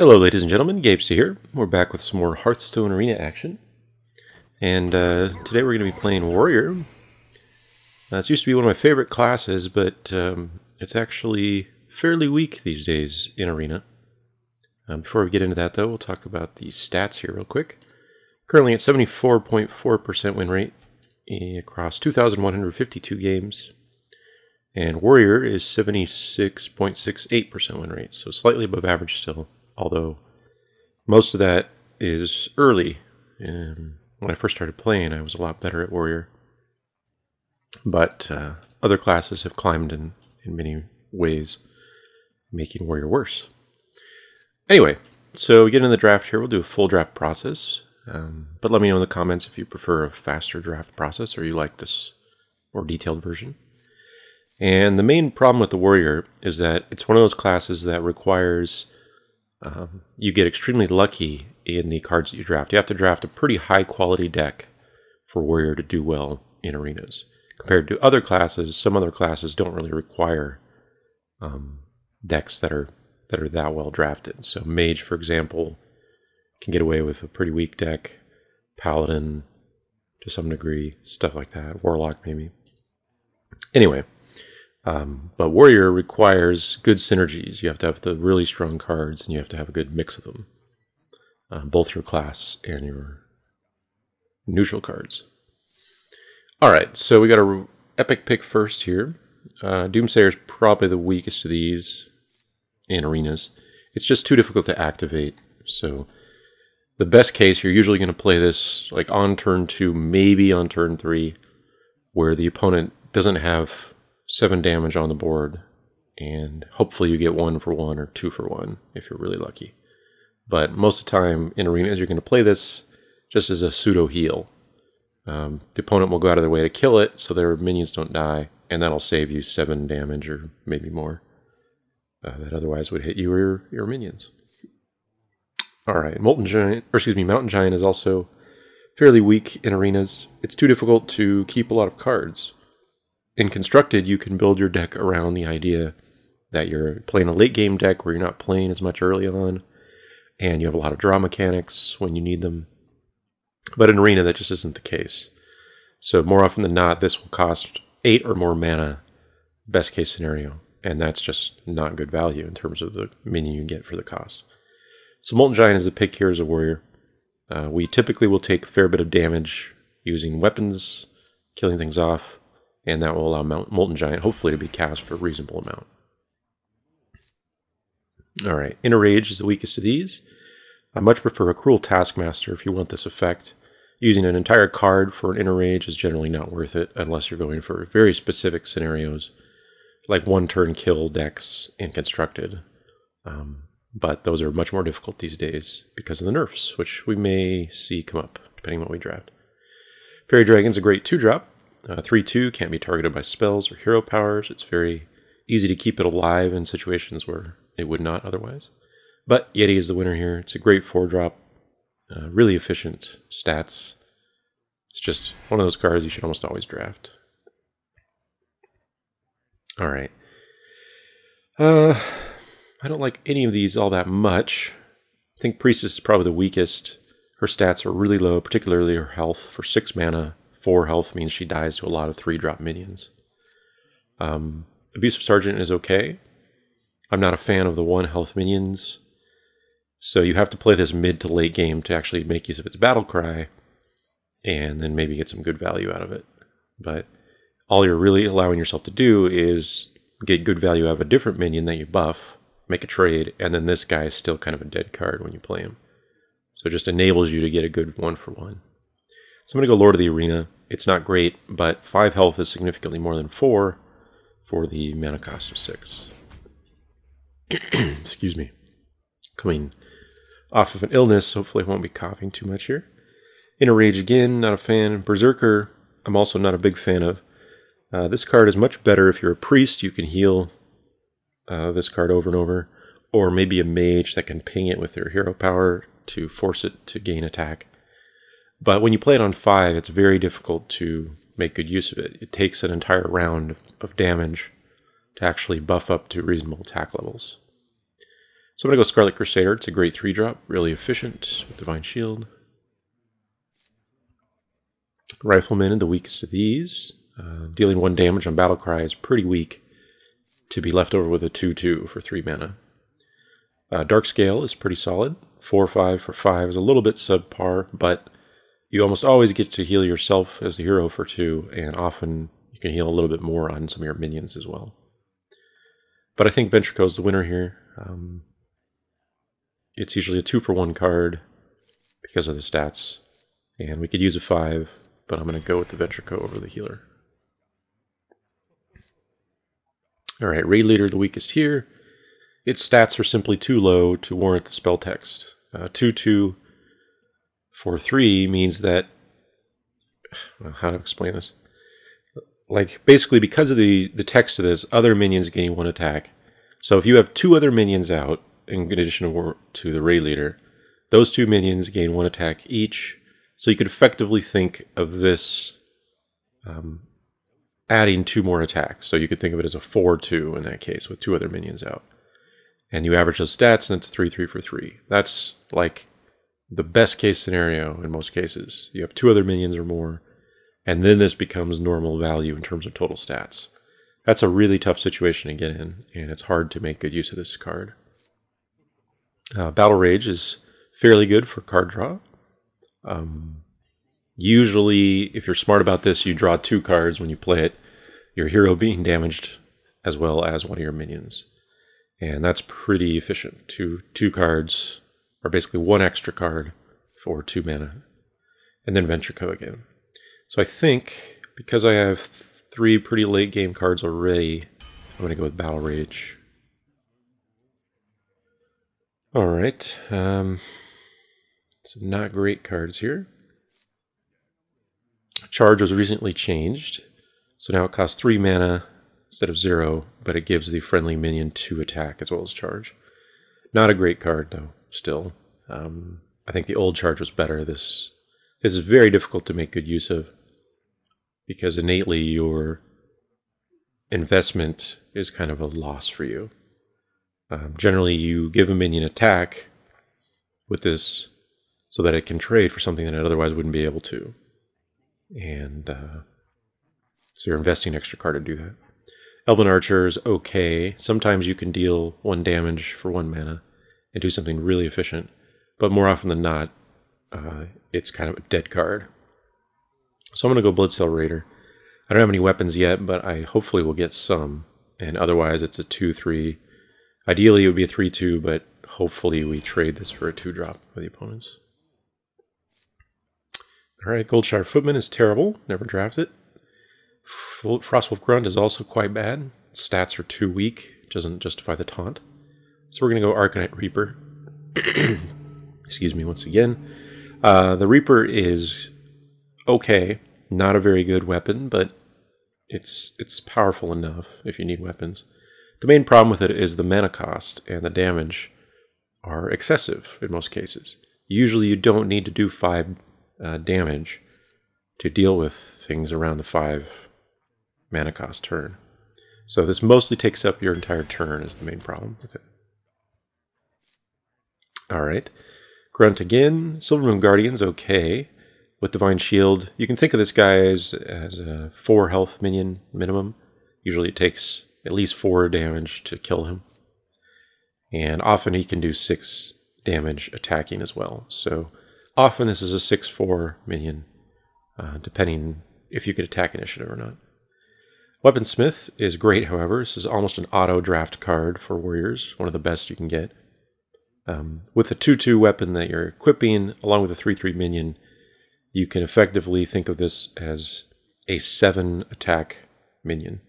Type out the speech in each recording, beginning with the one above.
Hello ladies and gentlemen, Gapesy here. We're back with some more Hearthstone arena action. And today we're going to be playing Warrior. This used to be one of my favorite classes, but it's actually fairly weak these days in arena. Before we get into that though, we'll talk about the stats here real quick. Currently at 74.4% win rate across 2,152 games. And Warrior is 76.68% win rate, so slightly above average still. Although most of that is early. When I first started playing, I was a lot better at Warrior. But other classes have climbed in many ways, making Warrior worse. Anyway, so we get into the draft here. We'll do a full draft process. But let me know in the comments if you prefer a faster draft process or you like this more detailed version. And the main problem with the Warrior is that it's one of those classes that requires you get extremely lucky in the cards that you draft. You have to draft a pretty high quality deck for Warrior to do well in arenas. Compared to other classes, some other classes don't really require decks that are that well drafted. So Mage, for example, can get away with a pretty weak deck. Paladin, to some degree, stuff like that. Warlock, maybe. Anyway. But Warrior requires good synergies. You have to have the really strong cards, and you have to have a good mix of them. Both your class and your neutral cards. Alright, so we got a epic pick first here. Doomsayer is probably the weakest of these in arenas. It's just too difficult to activate. So the best case, you're usually going to play this like on turn 2, maybe on turn 3, where the opponent doesn't have 7 damage on the board, and hopefully you get 1 for 1 or 2 for 1 if you're really lucky. But most of the time in arenas, you're going to play this just as a pseudo heal. The opponent will go out of their way to kill it so their minions don't die, and that'll save you 7 damage or maybe more that otherwise would hit you or your minions. Alright, Mountain Giant is also fairly weak in arenas. It's too difficult to keep a lot of cards. In Constructed, you can build your deck around the idea that you're playing a late game deck where you're not playing as much early on, and you have a lot of draw mechanics when you need them. But in Arena, that just isn't the case. So more often than not, this will cost 8 or more mana, best case scenario, and that's just not good value in terms of the minion you get for the cost. So Molten Giant is the pick here as a Warrior. We typically will take a fair bit of damage using weapons, killing things off, and that will allow Molten Giant, hopefully, to be cast for a reasonable amount. Alright, Inner Rage is the weakest of these. I much prefer a Cruel Taskmaster if you want this effect. Using an entire card for an Inner Rage is generally not worth it, unless you're going for very specific scenarios, like one-turn kill decks in Constructed. But those are much more difficult these days because of the nerfs, which we may see come up, depending on what we draft. Fairy Dragon's a great 2-drop. 3/2 can't be targeted by spells or hero powers. It's very easy to keep it alive in situations where it would not otherwise. But Yeti is the winner here. It's a great 4-drop, really efficient stats. It's just one of those cards you should almost always draft. Alright. I don't like any of these all that much. I think Priestess is probably the weakest. Her stats are really low, particularly her health. For 6 mana, 4 health means she dies to a lot of 3-drop minions. Abusive Sergeant is okay. I'm not a fan of the 1 health minions. So you have to play this mid to late game to actually make use of its battle cry, and then maybe get some good value out of it. But all you're really allowing yourself to do is get good value out of a different minion that you buff, make a trade, and then this guy is still kind of a dead card when you play him. So it just enables you to get a good 1-for-1. So I'm going to go Lord of the Arena. It's not great, but 5 health is significantly more than 4 for the mana cost of 6. Excuse me. Coming off of an illness, hopefully I won't be coughing too much here. Inner Rage again, not a fan. Berserker, I'm also not a big fan of. This card is much better if you're a priest. You can heal this card over and over. Or maybe a mage that can ping it with their hero power to force it to gain attack. But when you play it on 5, it's very difficult to make good use of it. It takes an entire round of damage to actually buff up to reasonable attack levels. So I'm going to go Scarlet Crusader. It's a great 3-drop, really efficient with Divine Shield. Rifleman, the weakest of these. Dealing 1 damage on Battlecry is pretty weak to be left over with a 2/2 for 3 mana. Darkscale is pretty solid. 4/5 for 5 is a little bit subpar, but you almost always get to heal yourself as the hero for 2, and often you can heal a little bit more on some of your minions as well. But I think Ventrico is the winner here. It's usually a 2-for-1 card because of the stats, and we could use a 5, but I'm going to go with the Ventrico over the healer. Alright, Raid Leader, the weakest here. Its stats are simply too low to warrant the spell text. 2/2 for 3 means that, how to explain this? Like, basically, because of the text of this, other minions gain 1 attack. So if you have 2 other minions out, in addition to the Raid Leader, those 2 minions gain 1 attack each. So you could effectively think of this adding 2 more attacks. So you could think of it as a 4/2 in that case, with 2 other minions out. And you average those stats, and it's 3/3 for 3. That's like the best case scenario in most cases. You have 2 other minions or more, and then this becomes normal value in terms of total stats. That's a really tough situation to get in, and it's hard to make good use of this card. Battle Rage is fairly good for card draw. Usually, if you're smart about this, you draw 2 cards when you play it, your hero being damaged as well as one of your minions. And that's pretty efficient. Two cards, or basically 1 extra card for 2 mana. And then Ventrico again. So I think, because I have 3 pretty late game cards already, I'm going to go with Battle Rage. Alright, some not great cards here. Charge was recently changed, so now it costs 3 mana instead of 0, but it gives the friendly minion 2 attack as well as charge. Not a great card, though, still. I think the old charge was better. This is very difficult to make good use of, because innately your investment is kind of a loss for you. Generally, you give a minion attack with this so that it can trade for something that it otherwise wouldn't be able to. And so you're investing an extra card to do that. Elven Archer is okay. Sometimes you can deal 1 damage for 1 mana and do something really efficient, but more often than not, it's kind of a dead card. So I'm going to go Bloodsail Raider. I don't have any weapons yet, but I hopefully will get some, and otherwise it's a 2/3. Ideally, it would be a 3/2, but hopefully we trade this for a 2-drop with the opponents. Alright, Goldshire Footman is terrible. Never draft it. Frostwolf Grunt is also quite bad. Stats are too weak. It doesn't justify the taunt. So we're going to go Arcanite Reaper. Excuse me once again. The Reaper is okay. Not a very good weapon, but it's powerful enough if you need weapons. The main problem with it is the mana cost and the damage are excessive in most cases. Usually you don't need to do 5 damage to deal with things around the 5 mana cost turn. So this mostly takes up your entire turn is the main problem with it. Alright. Grunt again. Silvermoon Guardian's okay. With Divine Shield, you can think of this guy as a 4 health minion minimum. Usually it takes at least 4 damage to kill him. And often he can do 6 damage attacking as well. So often this is a 6/4 minion, depending if you get attack initiative or not. Weaponsmith is great, however. This is almost an auto draft card for warriors, one of the best you can get. With a 2/2 weapon that you're equipping, along with a 3/3 minion, you can effectively think of this as a 7 attack minion.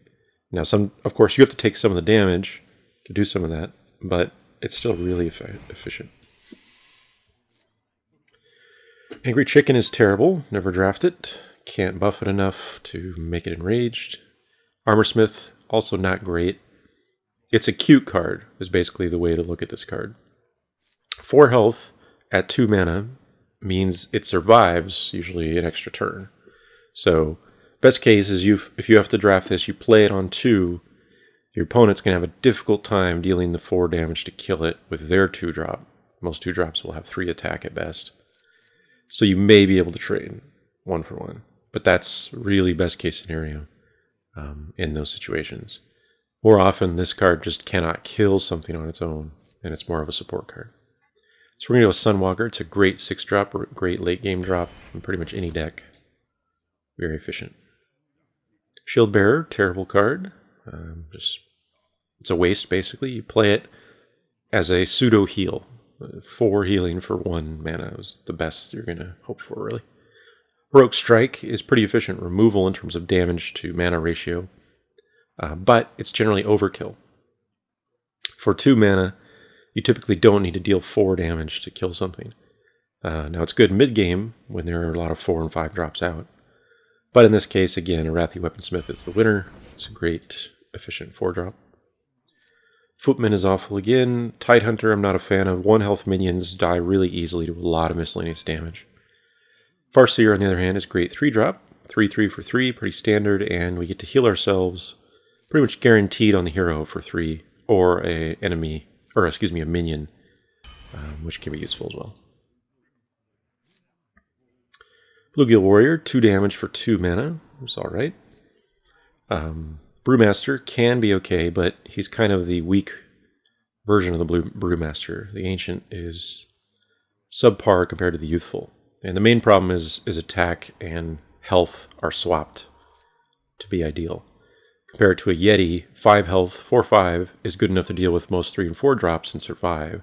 Now, of course, you have to take some of the damage to do some of that, but it's still really efficient. Angry Chicken is terrible. Never draft it. Can't buff it enough to make it enraged. Armorsmith, also not great. It's a cute card, is basically the way to look at this card. 4 health at 2 mana means it survives, usually an extra turn. So, best case is if you have to draft this, you play it on 2, Your opponent's going to have a difficult time dealing the 4 damage to kill it with their 2-drop. Most 2-drops will have 3 attack at best. So you may be able to trade 1 for 1. But that's really best case scenario in those situations. More often, this card just cannot kill something on its own, and it's more of a support card. So we're going to go Sunwalker. It's a great 6-drop, great late game drop in pretty much any deck. Very efficient. Shield Bearer, terrible card. It's a waste, basically. You play it as a pseudo heal. 4 healing for 1 mana is the best you're going to hope for, really. Heroic Strike is pretty efficient removal in terms of damage to mana ratio, but it's generally overkill. For 2 mana, you typically don't need to deal 4 damage to kill something. Now, it's good mid-game when there are a lot of 4 and 5 drops out. But in this case, again, Arathi Weaponsmith is the winner. It's a great, efficient 4-drop. Footman is awful again. Tidehunter I'm not a fan of. 1 health minions die really easily to a lot of miscellaneous damage. Farseer, on the other hand, is great 3-drop. 3/3 for 3, pretty standard, and we get to heal ourselves pretty much guaranteed on the hero for 3, or a minion, which can be useful as well. Bluegill Warrior, 2 damage for 2 mana. It's alright. Brewmaster can be okay, but he's kind of the weak version of the Brewmaster. The Ancient is subpar compared to the Youthful. And the main problem is attack and health are swapped to be ideal. Compared to a Yeti, 5 health, 4/5 is good enough to deal with most 3 and 4 drops and survive.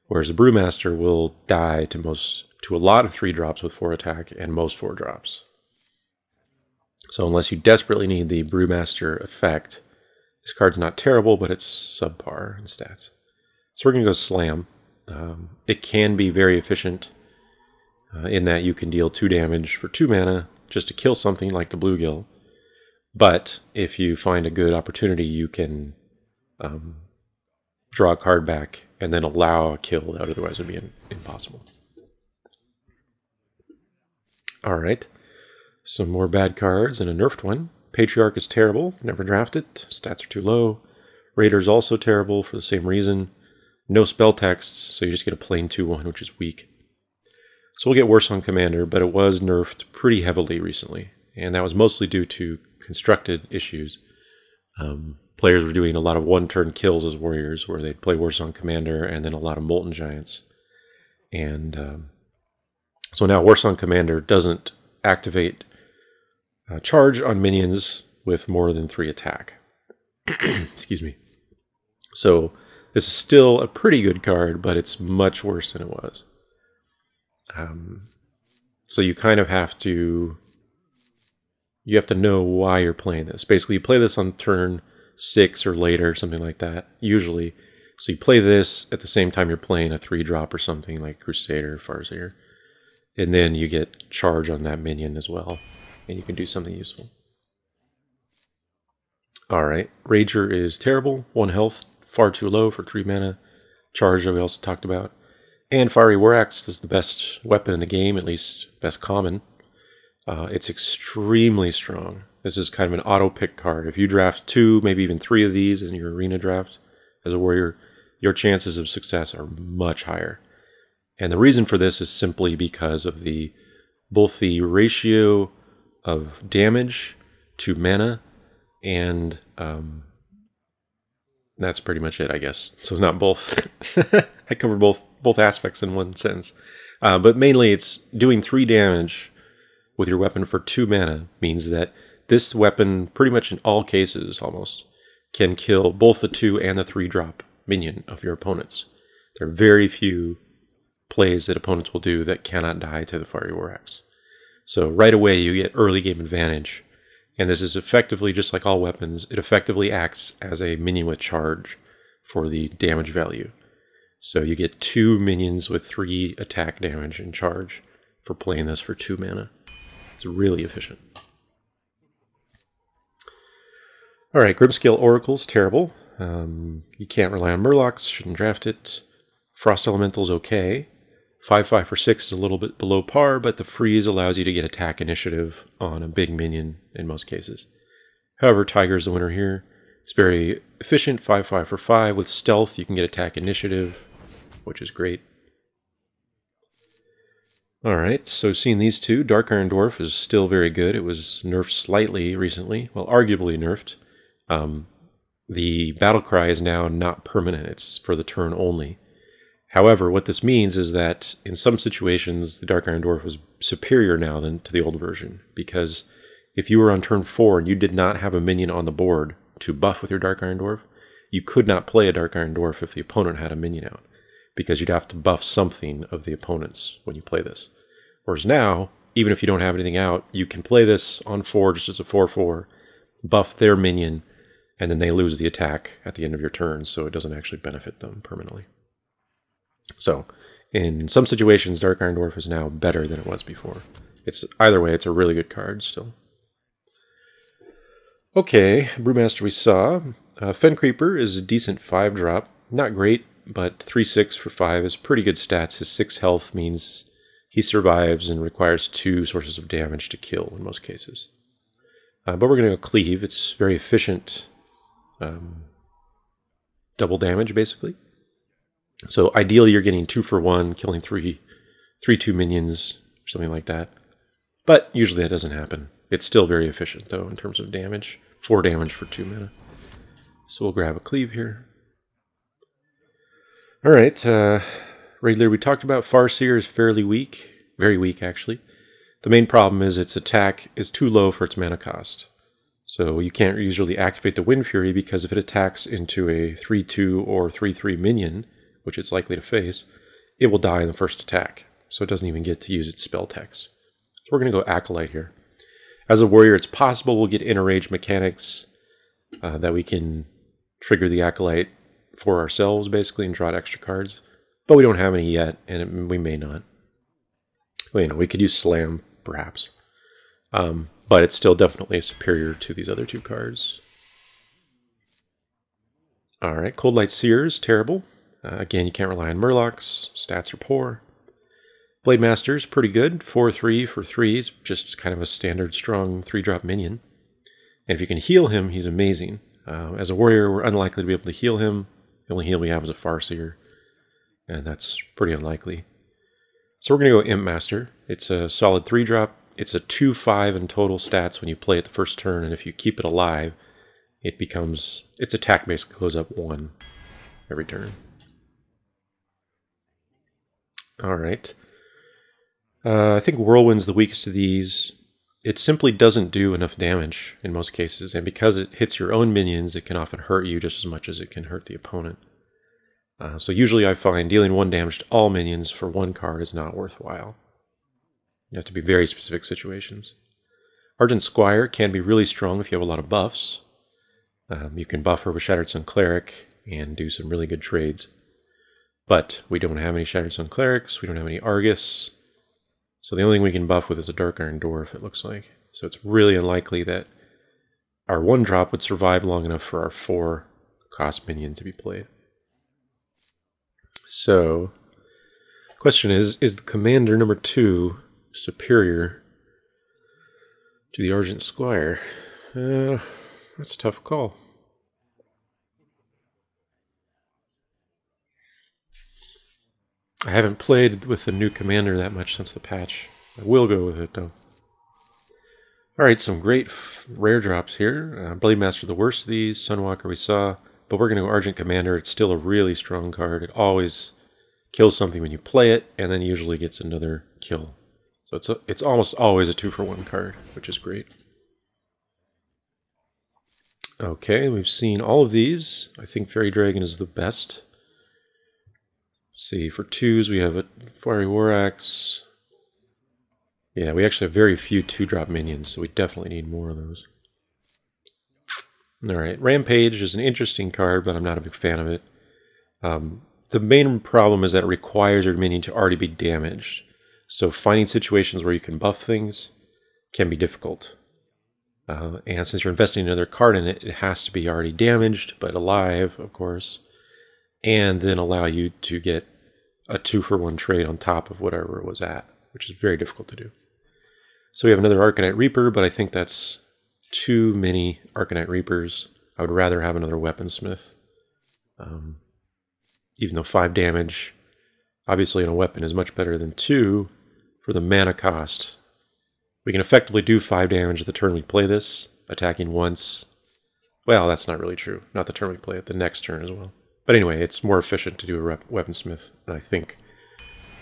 Whereas a Brewmaster will die to a lot of 3 drops with 4 attack and most 4 drops. So unless you desperately need the Brewmaster effect, this card's not terrible, but it's subpar in stats. So we're going to go Slam. It can be very efficient in that you can deal 2 damage for 2 mana just to kill something like the Bluegill. But if you find a good opportunity, you can draw a card back and then allow a kill that otherwise would be impossible. Alright, some more bad cards and a nerfed one. Patriarch is terrible, never draft it, stats are too low. Raider's also terrible for the same reason. No spell texts, so you just get a plain 2/1, which is weak. So we'll get worse on Commander, but it was nerfed pretty heavily recently, and that was mostly due to constructed issues. Players were doing a lot of 1-turn kills as warriors, where they'd play worse on Commander and then a lot of Molten Giants. And so now worse on Commander doesn't activate charge on minions with more than 3 attack. Excuse me. So this is still a pretty good card, but it's much worse than it was. So you kind of have to know why you're playing this. Basically, you play this on turn 6 or later, something like that, usually. So you play this at the same time you're playing a 3-drop or something like Crusader, Farseer. And then you get charge on that minion as well, and you can do something useful. Alright, Rager is terrible. 1 health, far too low for 3 mana. Charge that we also talked about. And Fiery War Axe is the best weapon in the game, at least best common. It's extremely strong. This is kind of an auto-pick card. If you draft 2, maybe even 3 of these in your arena draft as a warrior, your chances of success are much higher. And the reason for this is simply because of both the ratio of damage to mana, and that's pretty much it, I guess. So it's not both. I covered both aspects in one sentence. But mainly it's doing 3 damage with your weapon for 2 mana means that this weapon, pretty much in all cases almost, can kill both the 2 and the 3-drop minion of your opponents. There are very few plays that opponents will do that cannot die to the Fiery War Axe. So right away you get early game advantage. And this is effectively, just like all weapons, it effectively acts as a minion with charge for the damage value. So you get 2 minions with 3 attack damage and charge for playing this for 2 mana. It's really efficient. Alright, Grimscale Oracle's terrible. You can't rely on Murlocs, shouldn't draft it. Frost Elemental's okay. 5/5 for 6 is a little bit below par, but the freeze allows you to get attack initiative on a big minion in most cases. However, Tiger's the winner here. It's very efficient, 5/5 for 5. With stealth, you can get attack initiative, which is great. Alright, so seeing these two, Dark Iron Dwarf is still very good. It was nerfed slightly recently, well, arguably nerfed. The battle cry is now not permanent, it's for the turn only. However, what this means is that in some situations, the Dark Iron Dwarf was superior now than to the old version, because if you were on turn 4 and you did not have a minion on the board to buff with your Dark Iron Dwarf, you could not play a Dark Iron Dwarf if the opponent had a minion out, because you'd have to buff something of the opponent's when you play this. Whereas now, even if you don't have anything out, you can play this on 4 just as a 4/4, buff their minion, and then they lose the attack at the end of your turn, so it doesn't actually benefit them permanently. So, in some situations, Dark Iron Dwarf is now better than it was before. Either way, it's a really good card still. Okay, Brewmaster we saw. Fen Creeper is a decent 5-drop. Not great, but 3/6 for 5 is pretty good stats. His 6 health means he survives and requires 2 sources of damage to kill in most cases. But we're going to go Cleave. It's very efficient. Double damage, basically. So ideally you're getting 2 for 1, killing 3/2 minions, or something like that. But usually that doesn't happen. It's still very efficient, though, in terms of damage. 4 damage for 2 mana. So we'll grab a Cleave here. Alright, regular we talked about. Farseer is fairly weak. Very weak, actually. The main problem is its attack is too low for its mana cost. So you can't usually activate the Wind Fury, because if it attacks into a 3/2 or 3/3 minion, which it's likely to face, it will die in the first attack. So it doesn't even get to use its spell text. So we're going to go Acolyte here. As a warrior, it's possible we'll get inner rage mechanics that we can trigger the Acolyte for ourselves, basically, and draw out extra cards. But we don't have any yet, and we may not. Well, we could use Slam, perhaps. But it's still definitely superior to these other 2 cards. Alright, Cold Light Seer is terrible. Again, you can't rely on Murlocs. Stats are poor. Blade Master is pretty good. 4/3 for 3s, just kind of a standard strong 3-drop minion. And if you can heal him, he's amazing. As a warrior, we're unlikely to be able to heal him. The only heal we have is a Farseer, and that's pretty unlikely. So we're going to go Imp Master. It's a solid 3-drop. It's a 2/5 in total stats when you play it the first turn, and if you keep it alive, its attack basically goes up 1 every turn. Alright. I think Whirlwind's the weakest of these. It simply doesn't do enough damage in most cases, and because it hits your own minions, it can often hurt you just as much as it can hurt the opponent. So usually I find dealing 1 damage to all minions for 1 card is not worthwhile. You have to be very specific situations. Argent Squire can be really strong if you have a lot of buffs. You can buff her with Shattered Sun Cleric and do some really good trades. But we don't have any Shattered Sun Clerics, we don't have any Argus. So the only thing we can buff with is a Dark Iron Dwarf, it looks like. So it's really unlikely that our 1-drop would survive long enough for our 4-cost minion to be played. So, the question is the Commander number 2 superior to the Argent Squire? That's a tough call. I haven't played with the new Commander that much since the patch. I will go with it, though. Alright, some great rare drops here. Blade Master, the worst of these. Sunwalker we saw. But we're going to go Argent Commander. It's still a really strong card. It always kills something when you play it, and then usually gets another kill. So it's almost always a 2-for-1 card, which is great. Okay, we've seen all of these. I think Fairy Dragon is the best. Let's see, for 2s we have a Fiery War Axe. Yeah, we actually have very few 2-drop minions, so we definitely need more of those. Alright, Rampage is an interesting card, but I'm not a big fan of it. The main problem is that it requires your minion to already be damaged. So finding situations where you can buff things can be difficult. And since you're investing another card in it, it has to be already damaged, but alive, of course. And then allow you to get a 2-for-1 trade on top of whatever it was at, which is very difficult to do. So we have another Arcanite Reaper, but I think that's too many Arcanite Reapers. I would rather have another weaponsmith. Even though 5 damage, obviously in a weapon, is much better than 2 for the mana cost. We can effectively do 5 damage the turn we play this, attacking once. Well, that's not really true. Not the turn we play it, the next turn as well. But anyway, it's more efficient to do a weaponsmith, and I think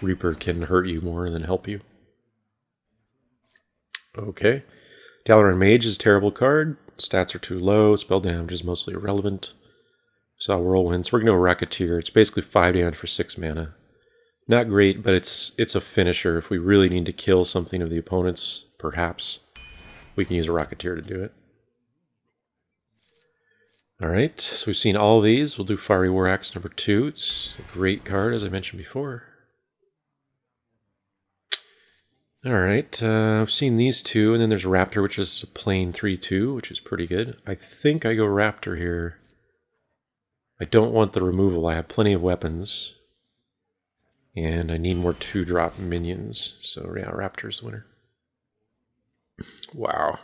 Reaper can hurt you more than help you. Okay. Dalaran Mage is a terrible card. Stats are too low. Spell damage is mostly irrelevant. Saw Whirlwind. So we're going to go Racketeer. It's basically 5 damage for 6 mana. Not great, but it's a finisher. If we really need to kill something of the opponent's, perhaps, we can use a Racketeer to do it. Alright, so we've seen all of these. We'll do Fiery War Axe number 2. It's a great card, as I mentioned before. Alright, I've seen these two, and then there's Raptor, which is a plain 3/2, which is pretty good. I think I go Raptor here. I don't want the removal. I have plenty of weapons. And I need more 2-drop minions. So yeah, Raptor's the winner. Wow.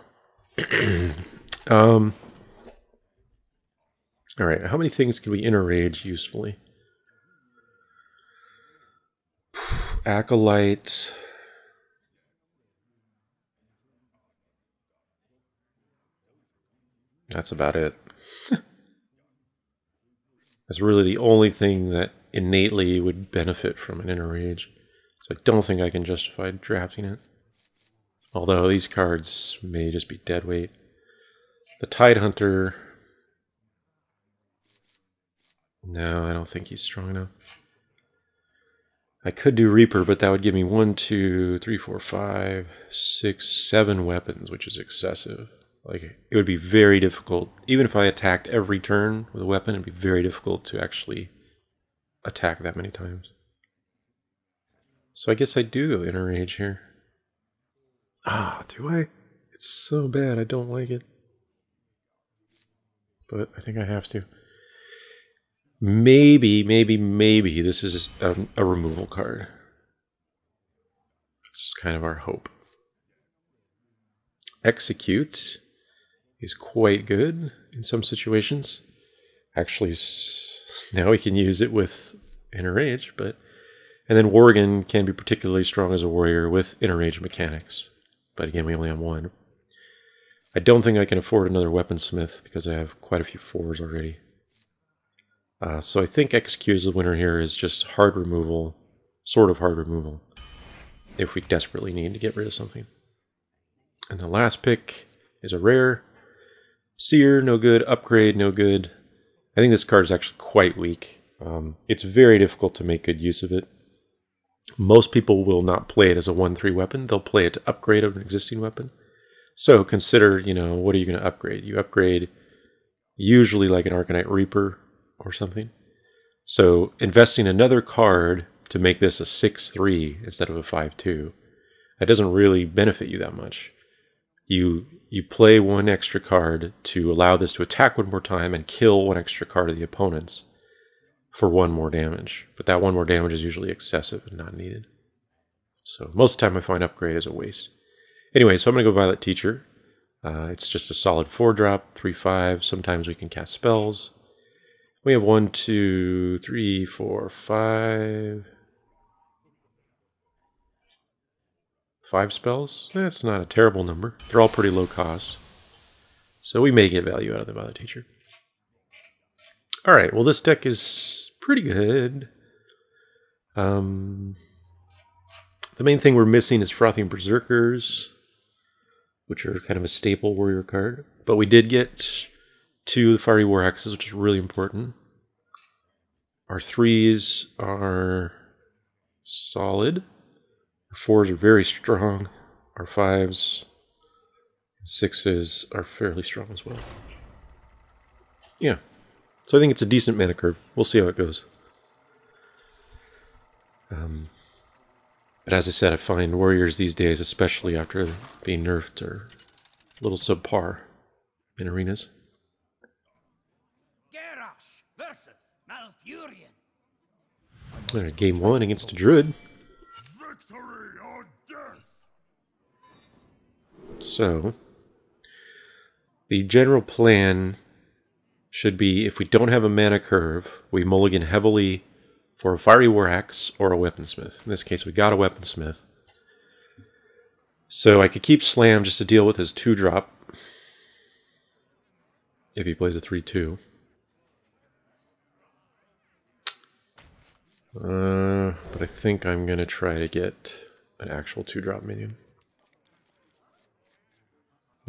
Alright, how many things can we interrage usefully? Acolyte. That's about it. That's really the only thing that innately would benefit from an interrage. So I don't think I can justify drafting it. Although these cards may just be dead weight. The Tidehunter. No, I don't think he's strong enough. I could do Reaper, but that would give me 1, 2, 3, 4, 5, 6, 7 weapons, which is excessive. Like, it would be very difficult. Even if I attacked every turn with a weapon, it'd be very difficult to actually attack that many times. So I guess I do go Interrage here. Ah, do I? It's so bad, I don't like it. But I think I have to. Maybe this is a removal card. That's kind of our hope. Execute is quite good in some situations. Actually, now we can use it with Interrage, but... And then Worgen can be particularly strong as a warrior with Interrage mechanics. But again, we only have 1. I don't think I can afford another weaponsmith because I have quite a few 4s already. So I think Execute as the winner here is just hard removal, sort of hard removal, if we desperately need to get rid of something. And the last pick is a rare. Seer, no good. Upgrade, no good. I think this card is actually quite weak. It's very difficult to make good use of it. Most people will not play it as a 1/3 weapon. They'll play it to upgrade an existing weapon. So consider, you know, what are you going to upgrade? You upgrade usually like an Arcanite Reaper or something. So investing another card to make this a 6/3 instead of a 5/2, that doesn't really benefit you that much. You play 1 extra card to allow this to attack 1 more time and kill 1 extra card of the opponent's for 1 more damage. But that 1 more damage is usually excessive and not needed. So most of the time I find upgrade is a waste. Anyway, so I'm going to go Violet Teacher. It's just a solid 4-drop, 3/5. Sometimes we can cast spells. We have 1, 2, 3, 4, 5. 5 spells? That's not a terrible number. They're all pretty low cost. So we may get value out of the Violet Teacher. Alright, well this deck is pretty good. The main thing we're missing is Frothing Berserkers, which are kind of a staple warrior card. But we did get 2 Fiery War Axes, which is really important. Our 3s are solid. Our 4s are very strong. Our 5s and 6s are fairly strong as well. Yeah. So I think it's a decent mana curve. We'll see how it goes. But as I said, I find warriors these days, especially after being nerfed, are a little subpar in arenas. Alright, game 1 against a Druid. So, the general plan should be, if we don't have a mana curve, we mulligan heavily for a Fiery War Axe or a Weaponsmith. In this case, we got a Weaponsmith. So I could keep Slam just to deal with his 2-drop if he plays a 3/2. But I think I'm going to try to get an actual 2-drop minion.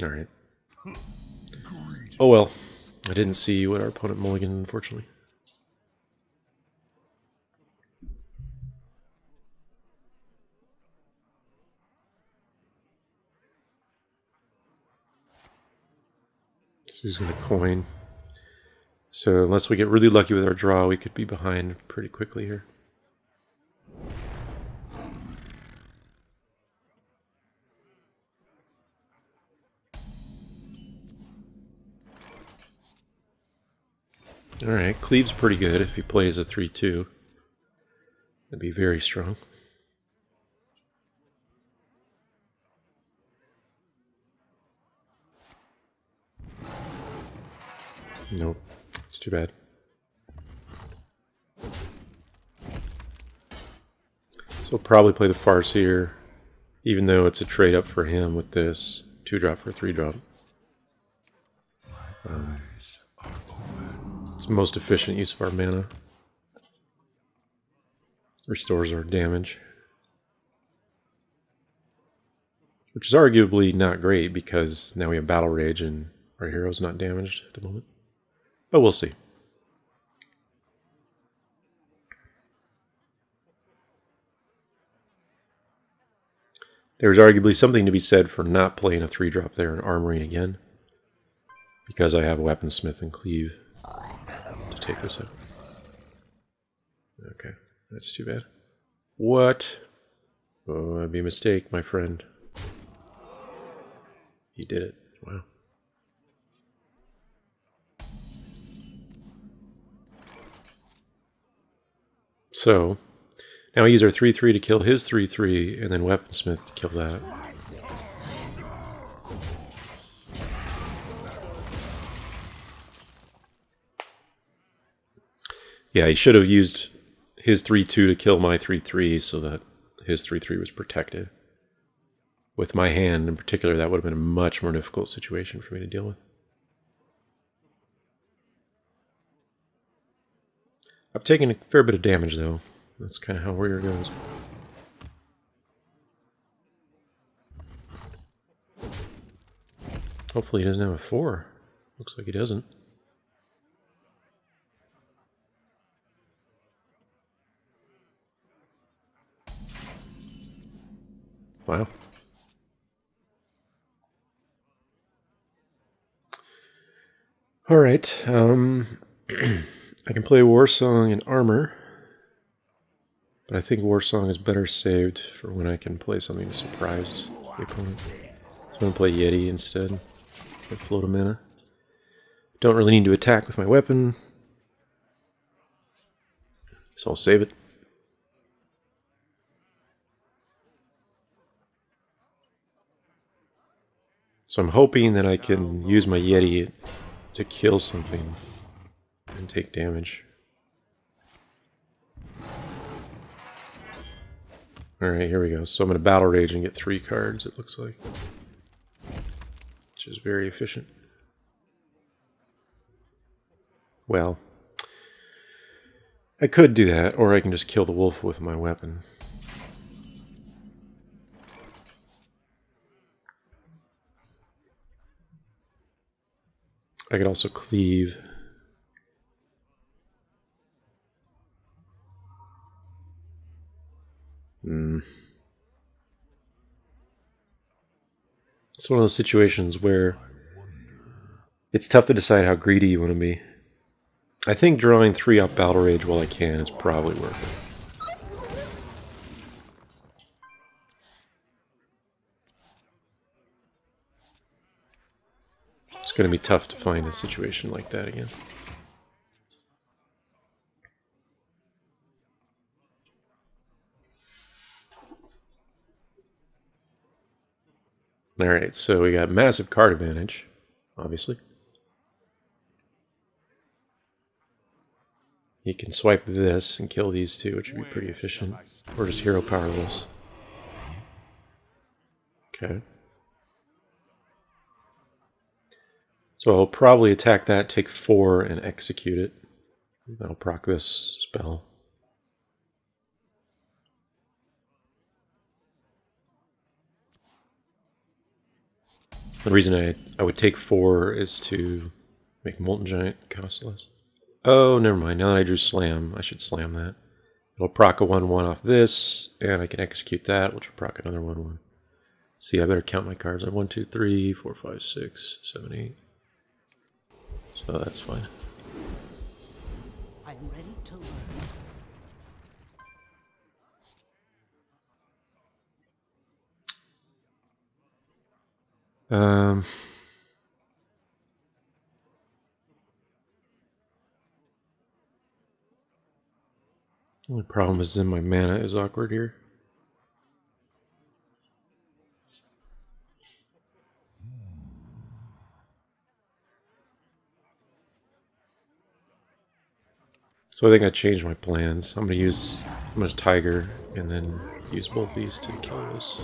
Alright. Oh well. I didn't see what our opponent mulliganed, unfortunately. So he's going to coin. So unless we get really lucky with our draw, we could be behind pretty quickly here. Alright, Cleave's pretty good if he plays a 3/2. That'd be very strong. Nope, it's too bad. So we'll probably play the Farseer, even though it's a trade up for him with this 2-drop for a 3-drop. It's the most efficient use of our mana. Restores our damage. Which is arguably not great because now we have Battle Rage and our hero's not damaged at the moment. But we'll see. There's arguably something to be said for not playing a 3-drop there and armoring again. Because I have Weaponsmith and Cleave to take this out. Okay, that's too bad. What? Oh, that'd be a mistake, my friend. He did it. Wow. So, now we use our 3/3 to kill his 3/3, and then Weaponsmith to kill that. Yeah, he should have used his 3/2 to kill my 3/3 so that his 3/3 was protected. With my hand in particular, that would have been a much more difficult situation for me to deal with. I've taken a fair bit of damage, though. That's kind of how Warrior goes. Hopefully he doesn't have a 4. Looks like he doesn't. Wow. Alright, I can play Warsong and Armor, but I think Warsong is better saved for when I can play something to surprise the opponent. So I'm going to play Yeti instead, with Float of Mana. Don't really need to attack with my weapon, so I'll save it. So I'm hoping that I can use my Yeti to kill something and take damage. Alright, here we go. So I'm going to Battle Rage and get 3 cards, it looks like. Which is very efficient. Well, I could do that, or I can just kill the wolf with my weapon. I could also cleave. It's one of those situations where it's tough to decide how greedy you want to be. I think drawing 3 off Battle Rage while I can is probably worth it. It's going to be tough to find a situation like that again. Alright, so we got massive card advantage, obviously. You can swipe this and kill these two, which would be pretty efficient. Or just hero powerless. Okay. So I'll probably attack that, take 4, and execute it. That'll proc this spell. The reason I would take 4 is to make Molten Giant cost less. Oh, never mind. Now that I drew Slam, I should slam that. It'll proc a 1/1 off this, and I can execute that, which will proc another 1/1. See, I better count my cards. I have 1, 2, 3, 4, 5, 6, 7, 8. So that's fine. I'm ready to learn. Only problem is then my mana is awkward here. So I think I changed my plans. I'm gonna Tiger and then use both these to kill this.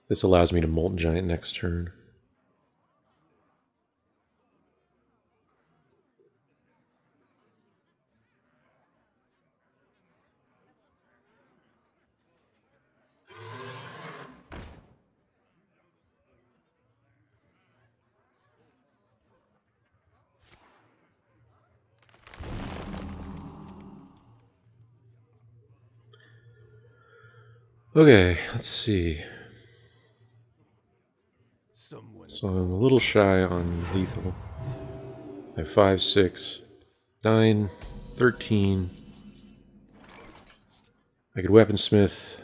This allows me to Molten Giant next turn. Okay, let's see. So I'm a little shy on lethal. I have 5, 6, 9, 13. I could Weaponsmith,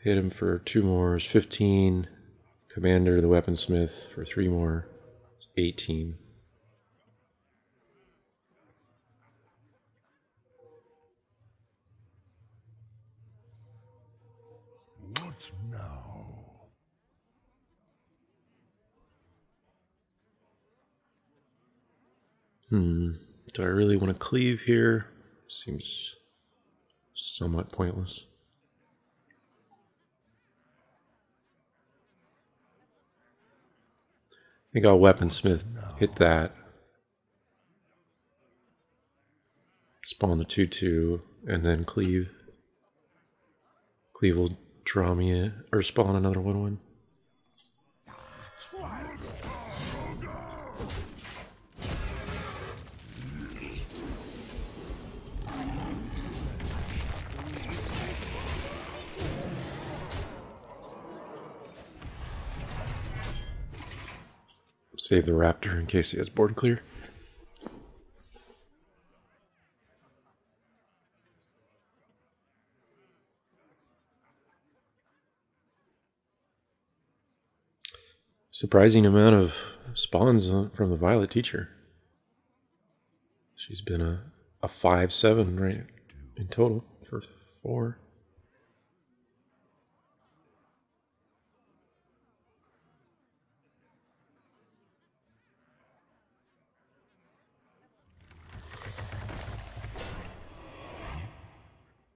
hit him for 2 more, is 15. Commander the Weaponsmith for 3 more, 18. What now? Do I really want to cleave here? Seems somewhat pointless. I think I'll Weaponsmith, hit that. Spawn the 2/2, and then cleave. Cleave will draw me or spawn another 1/1. Save the Raptor in case he has board clear. Surprising amount of spawns from the Violet Teacher. She's been a 5/7 right in total for 4.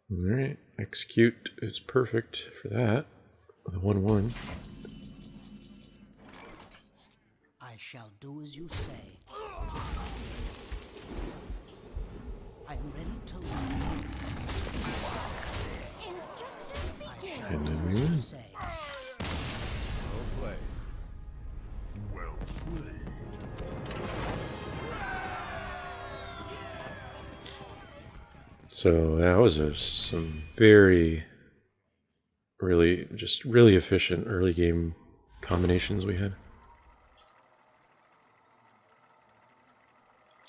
Alright, execute is perfect for that. The 1/1. I shall do as you say. I'm ready to learn. And then we win. Say. Well played. Well played. So that was some very, really efficient early game combinations we had.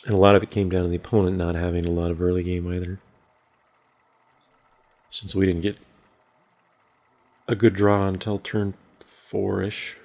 And a lot of it came down to the opponent not having a lot of early game either. Since we didn't get a good draw until turn 4-ish.